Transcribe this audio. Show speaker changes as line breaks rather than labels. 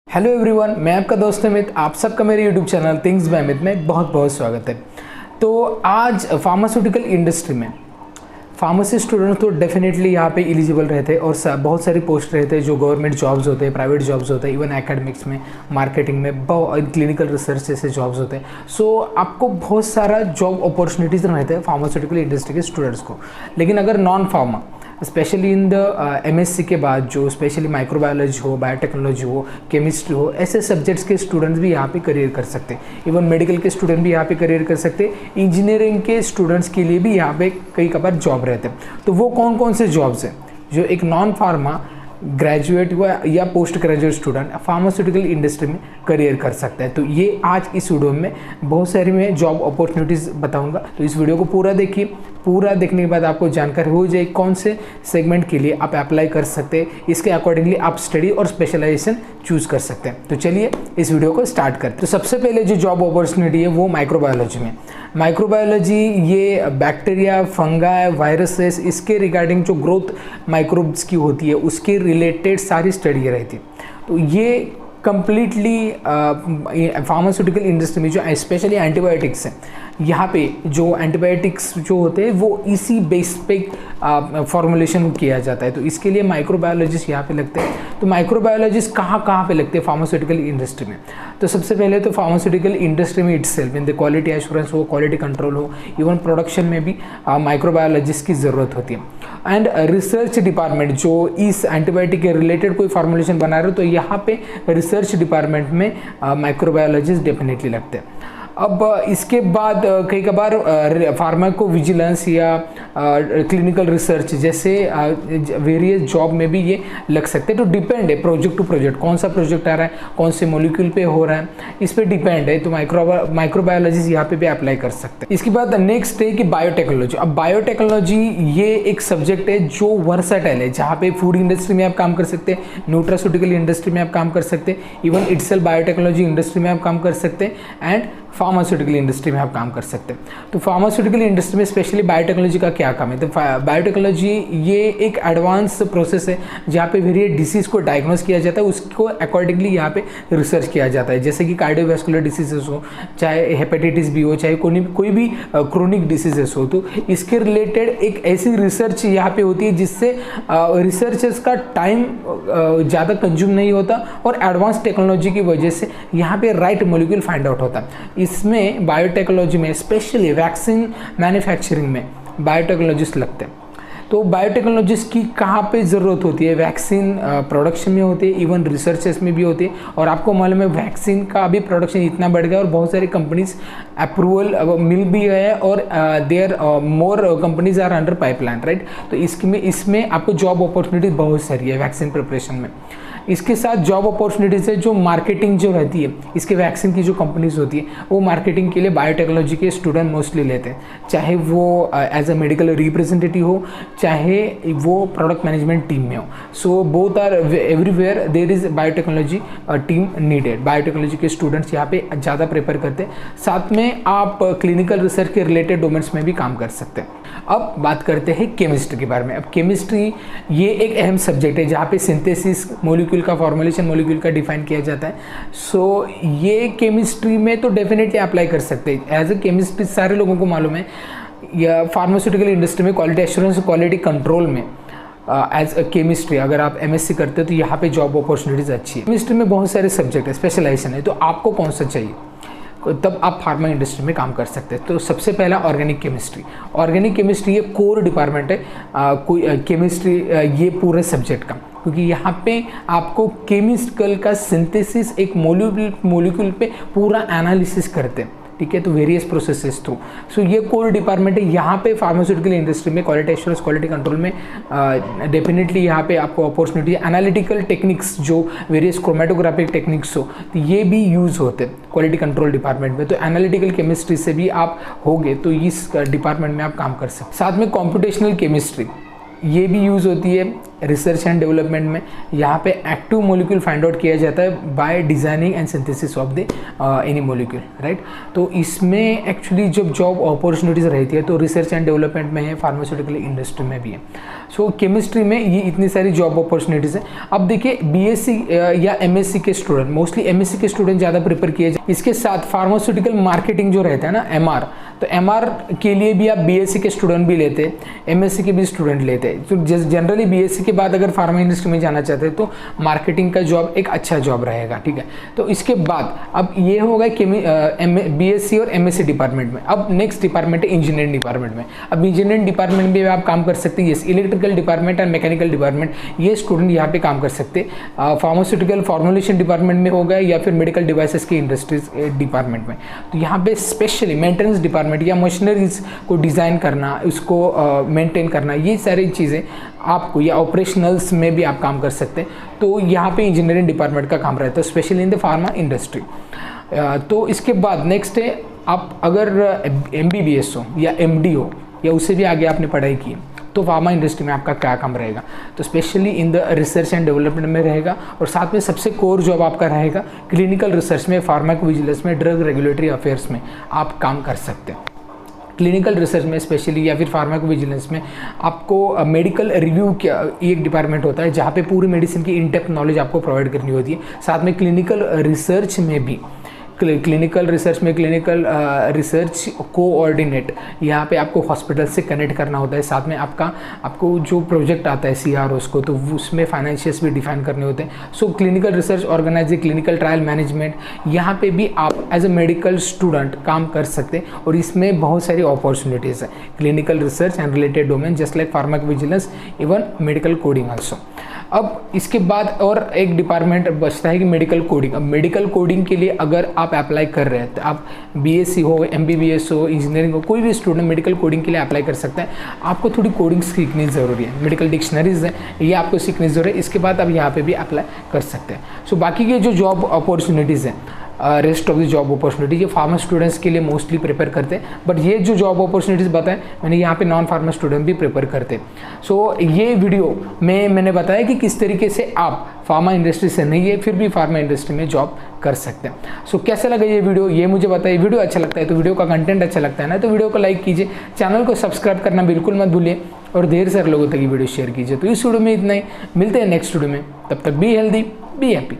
Hello everyone, मैं आपका दोस्त अमित। आप सबका मेरे YouTube channel things by Amit में बहुत बहुत स्वागत है। तो आज फार्मास्यूटिकल इंडस्ट्री में फार्मेसी स्टूडेंट तो डेफिनेटली यहाँ पे एलिजिबल रहते हैं और बहुत सारी पोस्ट रहते हैं जो गवर्नमेंट जॉब्स होते हैं, प्राइवेट जॉब्स होते हैं, इवन एकेडमिक्स में, मार्केटिंग में, क्लिनिकल रिसर्च जैसे जॉब्स होते हैं। सो आपको बहुत सारा जॉब अपॉर्चुनिटीज़ रहते हैं फार्मास्यूटिकल इंडस्ट्री के स्टूडेंट्स को। लेकिन अगर non pharma specially in the MSc के बाद जो स्पेशली माइक्रोबायोलॉजी हो, बायोटेक्नोलॉजी हो, केमिस्ट्री हो, ऐसे सब्जेक्ट्स के स्टूडेंट्स भी यहाँ पे करियर कर सकते हैं। इवन मेडिकल के स्टूडेंट भी यहाँ पे करियर कर सकते हैं। इंजीनियरिंग के स्टूडेंट्स के लिए भी यहाँ पे कई कबार जॉब रहते हैं। तो वो कौन कौन से जॉब्स हैं जो एक नॉन फार्मा ग्रेजुएट हुआ या post graduate student pharmaceutical industry में करियर कर सकता है। तो ये आज इस वीडियो में बहुत सारी मैं जॉब अपॉर्चुनिटीज़ बताऊंगा। तो इस वीडियो को पूरा देखिए। पूरा देखने के बाद आपको जानकारी हो जाए कौन से सेगमेंट के लिए आप अप्लाई कर सकते हैं। इसके अकॉर्डिंगली आप स्टडी और स्पेशलाइजेशन चूज कर सकते हैं। तो चलिए इस वीडियो को स्टार्ट करते हैं। तो सबसे पहले जो जॉब अपॉर्चुनिटी है वो माइक्रोबायोलॉजी में। माइक्रोबायोलॉजी ये बैक्टीरिया, फंगाई, वायरसेस, इसके रिगार्डिंग जो ग्रोथ माइक्रोब्स की होती है उसके रिलेटेड सारी स्टडी रहती है। तो ये कंप्लीटली फार्मास्यूटिकल इंडस्ट्री में जो स्पेशली एंटीबायोटिक्स हैं, यहाँ पे जो एंटीबायोटिक्स जो होते हैं वो इसी बेस पे फॉर्मुलेशन किया जाता है। तो इसके लिए माइक्रोबायोलॉजिस्ट यहाँ पे लगते हैं। तो माइक्रोबायोलॉजिस्ट कहाँ पे लगते हैं फार्मास्यूटिकल इंडस्ट्री में? तो सबसे पहले तो फार्मास्यूटिकल इंडस्ट्री में itself in the quality assurance हो, क्वालिटी कंट्रोल हो, इवन प्रोडक्शन में भी माइक्रोबायोलॉजिस्ट की ज़रूरत होती है। एंड रिसर्च डिपार्टमेंट जो इस एंटीबायोटिक के रिलेटेड कोई फॉर्मुलेशन बना रहे हो तो यहाँ पे रिसर्च डिपार्टमेंट में माइक्रोबायोलॉजिस्ट डेफिनेटली लगते हैं। अब इसके बाद कई बार फार्माको विजिलेंस या क्लिनिकल रिसर्च जैसे वेरियस जॉब में भी ये लग सकते हैं। तो डिपेंड है प्रोजेक्ट टू प्रोजेक्ट, कौन सा प्रोजेक्ट आ रहा है, कौन से मॉलिक्यूल पे हो रहा है, इस पे डिपेंड है। तो माइक्रोबायोलॉजिस्ट यहाँ पे भी अप्लाई कर सकते हैं। इसके बाद नेक्स्ट है कि बायोटेक्नोलॉजी। अब बायोटेक्नोलॉजी ये एक सब्जेक्ट है जो वर्सेटाइल है, जहाँ पे फूड इंडस्ट्री में आप काम कर सकते हैं, न्यूट्रास्यूटिकल इंडस्ट्री में आप काम कर सकते हैं, इवन इटसेल्फ बायोटेक्नोलॉजी इंडस्ट्री में आप काम कर सकते हैं, एंड फार्मास्यूटिकल इंडस्ट्री में आप काम कर सकते हैं। तो फार्मास्यूटिकल इंडस्ट्री में स्पेशली बायोटेक्नोलॉजी का क्या काम है? तो बायोटेक्नोलॉजी ये एक एडवांस प्रोसेस है जहाँ पे वेरियस डिसीज़ को डायग्नोस किया जाता है, उसको अकॉर्डिंगली यहाँ पे रिसर्च किया जाता है। जैसे कि कार्डियोवैस्कुलर डिसीजेस हो, चाहे हेपेटाइटिस बी हो, चाहे कोई भी क्रोनिक डिसीजेस हो, तो इसके रिलेटेड एक ऐसी रिसर्च यहाँ पे होती है जिससे रिसर्चर्स का टाइम ज़्यादा कंज्यूम नहीं होता और एडवांस टेक्नोलॉजी की वजह से यहाँ पे राइट मॉलिक्यूल फाइंड आउट होता है। इसमें बायोटेक्नोलॉजी में स्पेशली वैक्सीन मैन्युफैक्चरिंग में बायोटेक्नोलॉजिस्ट लगते हैं। तो बायोटेक्नोलॉजिस्ट की कहाँ पे ज़रूरत होती है? वैक्सीन प्रोडक्शन में होती है, इवन रिसर्चेस में भी होती है। और आपको मालूम है वैक्सीन का अभी प्रोडक्शन इतना बढ़ गया और बहुत सारी कंपनीज अप्रूवल मिल भी गए हैं और there more companies are under pipeline, right. तो इसमें आपको जॉब अपॉर्चुनिटी बहुत सारी है वैक्सीन प्रिपरेशन में। इसके साथ जॉब अपॉर्चुनिटीज़ है जो मार्केटिंग जो रहती है, इसके वैक्सीन की जो कंपनीज होती है वो मार्केटिंग के लिए बायोटेक्नोलॉजी के स्टूडेंट मोस्टली लेते हैं, चाहे वो एज अ मेडिकल रिप्रेजेंटेटिव हो, चाहे वो प्रोडक्ट मैनेजमेंट टीम में हो। So both are everywhere there is biotechnology team needed. Biotechnology के स्टूडेंट्स यहाँ पे ज़्यादा प्रेफर करते हैं। साथ में आप क्लिनिकल रिसर्च के रिलेटेड डोमेन्स में भी काम कर सकते हैं। अब बात करते हैं केमिस्ट्री के बारे में। अब केमिस्ट्री ये एक अहम सब्जेक्ट है जहाँ पे सिंथेसिस, मॉलिक्यूल का फॉर्मुलेशन, मॉलिक्यूल का डिफाइन किया जाता है। सो ये केमिस्ट्री में तो डेफिनेटली अप्लाई कर सकते हैं। एज ए केमिस्ट्री सारे लोगों को मालूम है, या फार्मास्यूटिकल इंडस्ट्री में क्वालिटी एश्योरेंस, क्वालिटी कंट्रोल में एज अ केमिस्ट्री अगर आप एमएससी करते हो तो यहाँ पे जॉब अपॉर्चुनिटीज़ अच्छी है। केमिस्ट्री में बहुत सारे सब्जेक्ट है, स्पेशलाइजेशन है। तो आपको कौन सा चाहिए तब आप फार्मा इंडस्ट्री में काम कर सकते हैं। तो सबसे पहला ऑर्गेनिक केमिस्ट्री। ऑर्गेनिक केमिस्ट्री ये कोर डिपार्टमेंट है कोई केमिस्ट्री ये पूरे सब्जेक्ट का, क्योंकि यहाँ पे आपको केमिकल का सिंथेसिस एक मॉलिक्यूल पे पूरा एनालिसिस करते हैं, ठीक है। तो वेरियस प्रोसेसेस थ्रू। सो ये कोर डिपार्टमेंट है। यहाँ पे फार्मास्यूटिकल इंडस्ट्री में क्वालिटी एश्योरेंस, क्वालिटी कंट्रोल में डेफिनेटली यहाँ पे आपको अपॉर्चुनिटी। एनालिटिकल टेक्निक्स जो वेरियस क्रोमेटोग्राफिक टेक्निक्स हो तो ये भी यूज़ होते हैं क्वालिटी कंट्रोल डिपार्टमेंट में। तो एनालिटिकल केमिस्ट्री से भी आप होगे तो इस डिपार्टमेंट में आप काम कर सकते। साथ में कॉम्पिटिशनल केमिस्ट्री, ये भी यूज़ होती है रिसर्च एंड डेवलपमेंट में। यहाँ पे एक्टिव मॉलिक्यूल फाइंड आउट किया जाता है by designing and synthesis of the any molecule, right. तो इसमें एक्चुअली जब जॉब अपॉर्चुनिटीज़ रहती है तो रिसर्च एंड डेवलपमेंट में है, फार्मास्यूटिकल इंडस्ट्री में भी है। सो केमिस्ट्री में ये इतनी सारी जॉब अपॉर्चुनिटीज़ हैं। अब देखिए बीएससी या एमएससी के स्टूडेंट, मोस्टली एमएससी के स्टूडेंट ज़्यादा प्रेफर किए जाए। इसके साथ फार्मास्यूटिकल मार्केटिंग जो रहता है ना, एमआर, तो एमआर के लिए भी आप बीएससी के स्टूडेंट भी लेते हैं, एमएससी के भी स्टूडेंट लेते हैं। तो जनरली बीएससी के बाद अगर फार्मा इंडस्ट्री में जाना चाहते हैं तो मार्केटिंग का जॉब एक अच्छा जॉब रहेगा, ठीक है। तो इसके बाद अब ये होगा बीएससी और एमएससी डिपार्टमेंट में। अब नेक्स्ट डिपार्टमेंट है इंजीनियरिंग डिपार्टमेंट में। अब इंजीनियरिंग डिपार्टमेंट में आप काम कर सकते हैं, ये इलेक्ट्रिकल डिपार्टमेंट और मैकेनिकल डिपार्टमेंट, ये स्टूडेंट यहाँ पे काम कर सकते हैं। फार्मास्यूटिकल फॉर्मुलेशन डिपार्टमेंट में होगा या फिर मेडिकल डिवाइसेस की इंडस्ट्रीज डिपार्टमेंट में। तो यहाँ पे स्पेशली मेंटेनेंस डिपार्टमेंट या मशीनरीज को डिज़ाइन करना, उसको मेंटेन करना, ये सारी चीज़ें आपको, या ऑपरेशनल्स में भी आप काम कर सकते हैं। तो यहाँ पे इंजीनियरिंग डिपार्टमेंट का काम रहता है specially in the pharma industry. तो इसके बाद नेक्स्ट है, आप अगर MBBS हो या MD हो या उससे भी आगे आपने पढ़ाई की तो फार्मा इंडस्ट्री में आपका क्या काम रहेगा, तो specially in the research and development में रहेगा। और साथ में सबसे कोर जॉब आपका रहेगा क्लिनिकल रिसर्च में, फार्माकोविजिलेंस में, ड्रग रेगुलेटरी अफेयर्स में आप काम कर सकते हैं। क्लिनिकल रिसर्च में स्पेशली या फिर फार्माकोविजिलेंस में आपको मेडिकल रिव्यू का एक डिपार्टमेंट होता है जहाँ पे पूरी मेडिसिन की इनडेप्थ नॉलेज आपको प्रोवाइड करनी होती है। साथ में क्लिनिकल रिसर्च में भी, क्लिनिकल रिसर्च कोऑर्डिनेट, यहाँ पे आपको हॉस्पिटल से कनेक्ट करना होता है। साथ में आपको जो प्रोजेक्ट आता है CROs को, तो उसमें फाइनेंशियल्स भी डिफाइन करने होते हैं। So clinical research organizing, clinical trial management, यहाँ पे भी आप एज अ मेडिकल स्टूडेंट काम कर सकते हैं और इसमें बहुत सारी अपॉर्चुनिटीज़ है। Clinical research and related domain just like pharmacovigilance, even medical coding also. अब इसके बाद और एक डिपार्टमेंट बचता है कि मेडिकल कोडिंग। अब मेडिकल कोडिंग के लिए अगर आप अप्लाई कर रहे हैं तो आप BSc हो, MBBS हो, इंजीनियरिंग हो, कोई भी स्टूडेंट मेडिकल कोडिंग के लिए अप्लाई कर सकता है। आपको थोड़ी कोडिंग सीखनी ज़रूरी है, मेडिकल डिक्शनरीज है ये आपको सीखनी ज़रूरी है। इसके बाद आप यहाँ पे भी अप्लाई कर सकते हैं। सो बाकी के जो जॉब अपॉर्चुनिटीज़ हैं, rest of the job opportunity ये फार्मा स्टूडेंट्स के लिए मोस्टली प्रेफर करते हैं, बट ये जो जॉब अपॉर्चुनिटीज़ बताएं मैंने, यहाँ पे नॉन फार्मा स्टूडेंट भी प्रेफर करते हैं। सो ये वीडियो में मैंने बताया कि किस तरीके से आप फार्मा इंडस्ट्री से नहीं है फिर भी फार्मा इंडस्ट्री में जॉब कर सकते हैं। सो कैसा लगा ये वीडियो, ये मुझे बताइए। वीडियो अच्छा लगता है तो, वीडियो का कंटेंट अच्छा लगता है ना, तो वीडियो को लाइक कीजिए, चैनल को सब्सक्राइब करना बिल्कुल मत भूलिए और ढेर सारे लोगों तक ये वीडियो शेयर कीजिए। तो इस वीडियो में इतना ही, मिलते हैं नेक्स्ट वीडियो में, तब तक बी हेल्दी, बी हैप्पी।